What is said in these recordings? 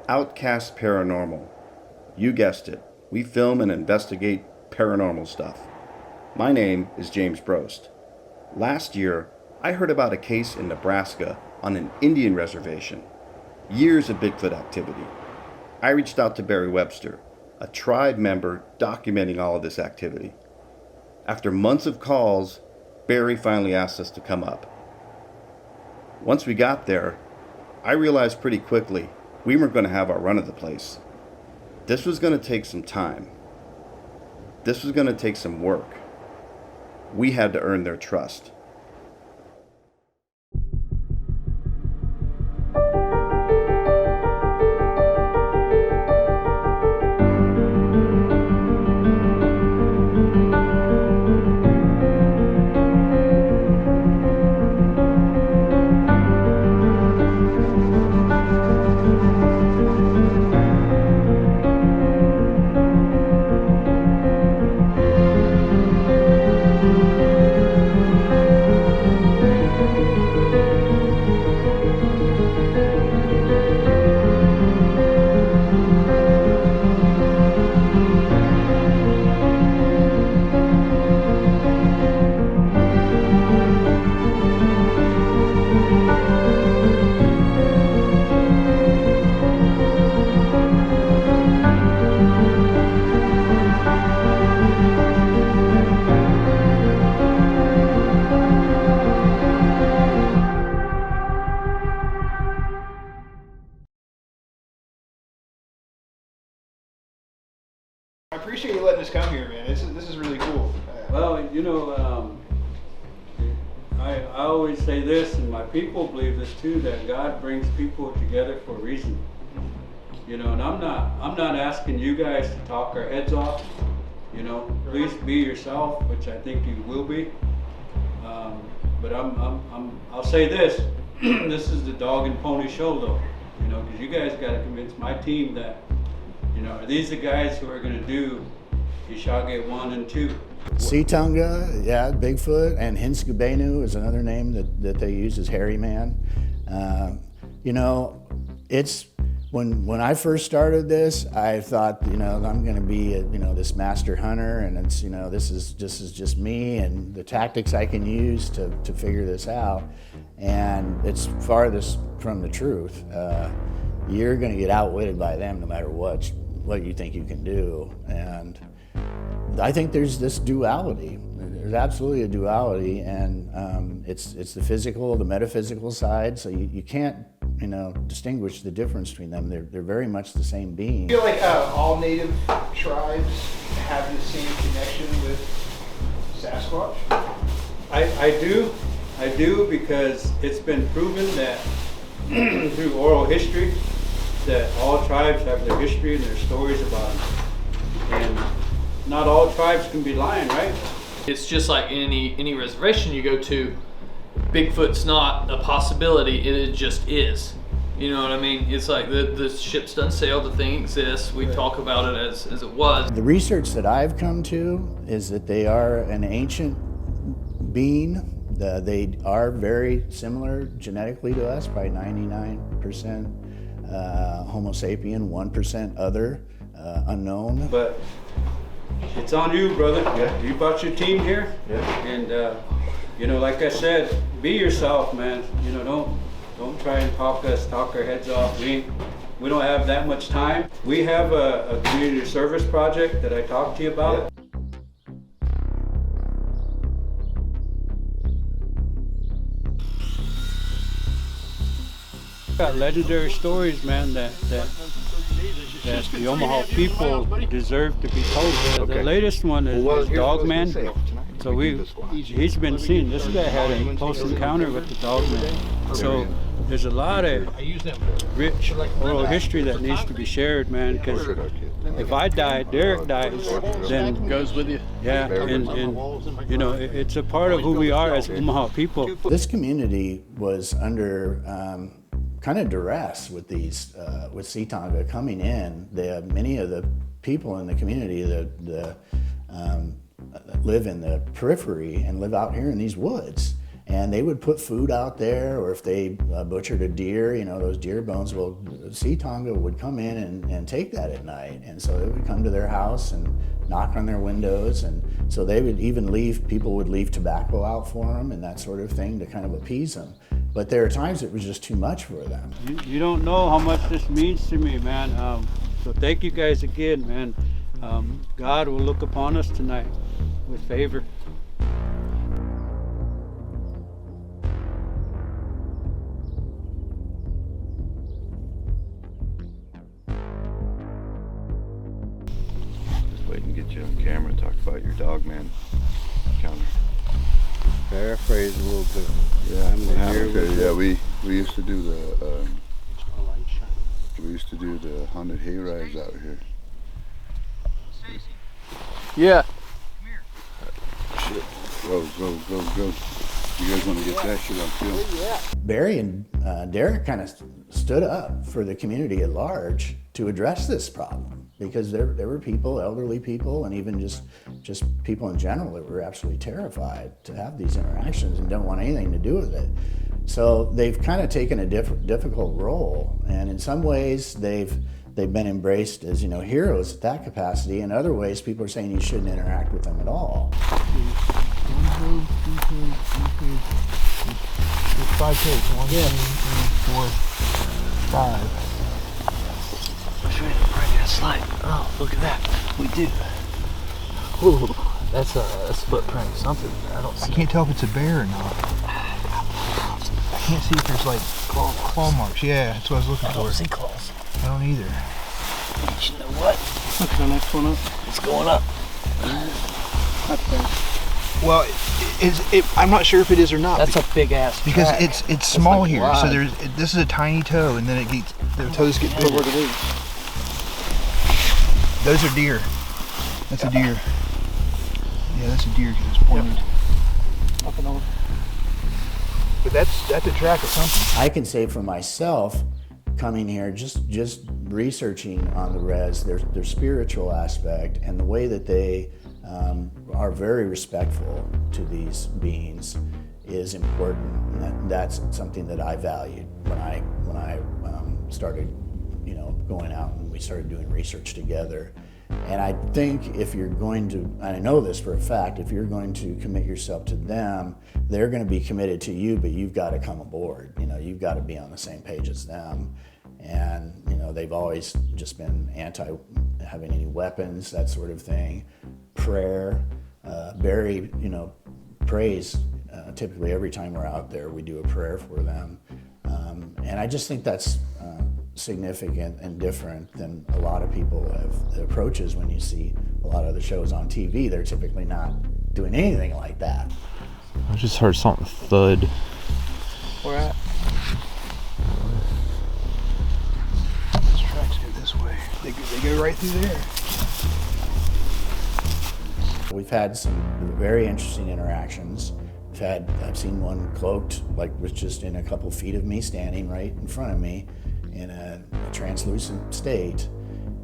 OutKast Paranormal. You guessed it. We film and investigate paranormal stuff. My name is James Brost. Last year, I heard about a case in Nebraska on an Indian reservation. Years of Bigfoot activity. I reached out to Barry Webster, a tribe member documenting all of this activity. After months of calls, Barry finally asked us to come up. Once we got there, I realized pretty quickly we weren't going to have our run of the place. This was going to take some time. This was going to take some work. We had to earn their trust. I appreciate you letting us come here, man. This is really cool. Well, you know, I always say this, and my people believe this too, that God brings people together for a reason. You know, and I'm not asking you guys to talk our heads off. You know, please be yourself, which I think you will be. But I'll say this: this is the dog and pony show, though. You know, because you guys got to convince my team that, you know, are these the guys who are going to do Ci'Tonga 1 and 2? Ci'Tonga, yeah, Bigfoot, and Hinskabenu is another name that they use as hairy man. You know, it's when I first started this, I thought, you know, I'm going to be this master hunter, and it's, you know, this is just me and the tactics I can use to figure this out, and it's farthest from the truth. You're going to get outwitted by them no matter what you think you can do. And I think there's this duality. There's absolutely a duality, and it's the physical, the metaphysical side. So you can't, you know, distinguish the difference between them. They're very much the same being. I feel like all native tribes have the same connection with Sasquatch. I do because it's been proven that through oral history that all tribes have their history and their stories about them. And not all tribes can be lying, right? It's just like any reservation you go to, Bigfoot's not a possibility, it just is. You know what I mean? It's like the ship's done sailed, the thing exists, we talk about it as it was. The research that I've come to is that they are an ancient being. They are very similar genetically to us by 99%. Homo sapien, 1% other, unknown. But it's on you, brother. Yeah. You brought your team here. Yeah. And you know, like I said, be yourself, man. You know, don't try and talk our heads off. We don't have that much time. We have a community service project that I talked to you about. Yeah. Got legendary stories, man, that the Omaha people deserve to be told. Okay. The latest one is Dogman. So he's been seen. This guy had a close encounter with the Dogman. So there's a lot of rich oral history that needs to be shared, man, because if I die, Derek dies, then It goes with you. yeah, and you know, it's a part of who we are as Omaha people. This community was under kind of duress with these with Ci'Tonga coming in. Many of the people in the community that live in the periphery and live out here in these woods, And they would put food out there, or if they butchered a deer, those deer bones, well, Ci'Tonga would come in and take that at night. And so they would come to their house and knock on their windows. And so they would even people would leave tobacco out for them and that sort of thing to kind of appease them. But there are times it was just too much for them. You don't know how much this means to me, man. So thank you guys again, man. God will look upon us tonight with favor. Just waiting to get you on camera and talk about your Dogman encounter. Paraphrase a little bit. Yeah, we used to do the haunted hay rides out here. Yeah. Shit. Go. You guys want to get that shit on film? Barry and Derek kind of stood up for the community at large to address this problem, because there were people, elderly people, and even just people in general that were absolutely terrified to have these interactions and don't want anything to do with it. So they've kind of taken a difficult role, and in some ways they've been embraced as heroes at that capacity. In other ways, people are saying you shouldn't interact with them at all. It's 5 takes. 1, 2, 3, 4, 5. Slide. Oh, look at that. We do. Ooh, that's a footprint of something. I can't tell if it's a bear or not. I can't see if there's like claw marks. Yeah, that's what I was looking for. I don't see claws. I don't either. But you know what? Look at the next one up. It's going up. That's better. Well, I'm not sure if it is or not. That's a big ass because track. it's small like here. wide. So this is a tiny toe, and then the toes get bigger. Look at these. Those are deer. That's a deer. Yeah, that's a deer because it's pointed. Yep. Up and over. But that's a track of something. I can say for myself, coming here, just researching on the Rez, their spiritual aspect and the way that they are very respectful to these beings is important. And that's something that I valued when I started, going out and we started doing research together. And I think if you're going to, and I know this for a fact, if you're going to commit yourself to them, they're going to be committed to you, but you've got to come aboard. You've got to be on the same page as them. And, they've always just been anti having any weapons, that sort of thing. Prayer. Barry, prays typically every time we're out there, we do a prayer for them. And I just think that's significant and different than a lot of people have the approaches when you see a lot of the shows on TV. They're typically not doing anything like that. I just heard something thud. Where at? These tracks go this way. They go right through there. We've had some very interesting interactions. I've seen one cloaked, was just in a couple feet of me, standing right in front of me in a translucent state.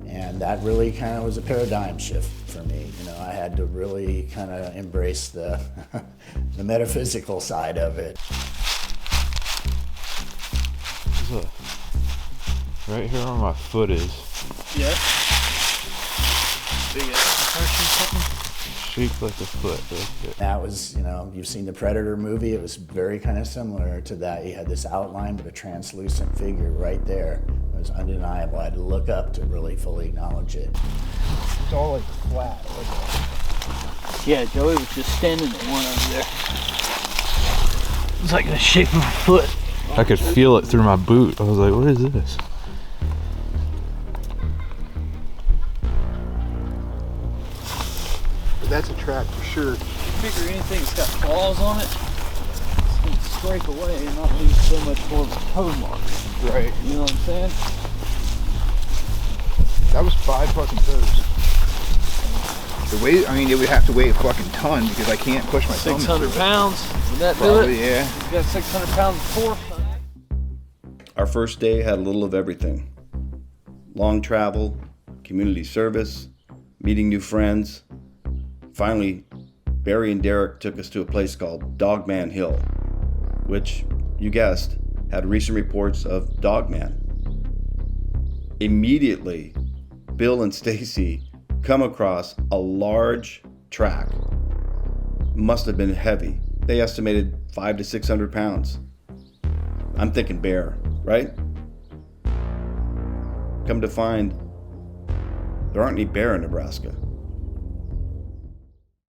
And that really kind of was a paradigm shift for me. I had to really kind of embrace the metaphysical side of it. Right here where my foot is. Yeah. Big ass. Shaped like a foot. That was, you've seen the Predator movie. It was very kind of similar to that. You had this outline, but a translucent figure right there. It was undeniable. I had to look up to really fully acknowledge it. It's all flat. Yeah, Joey was just standing in one over there. It was like in the shape of a foot. I could feel it through my boot. I was like, what is this? That's a track for sure. Figure anything that's got claws on it, it's going to scrape away and not leave so much more of a toe mark. Right. You know what I'm saying? That was 5 fucking toes. The weight, it would have to weigh a fucking ton because I can't push my thumb. 600 pounds. Would that do Probably, it? yeah. You got 600 pounds of force. Our first day had a little of everything. Long travel, community service, meeting new friends. Finally, Barry and Derek took us to a place called Dogman Hill, which, you guessed, had recent reports of Dogman. Immediately, Bill and Stacy come across a large track. Must have been heavy. They estimated 500 to 600 pounds. I'm thinking bear, right? Come to find, there aren't any bear in Nebraska.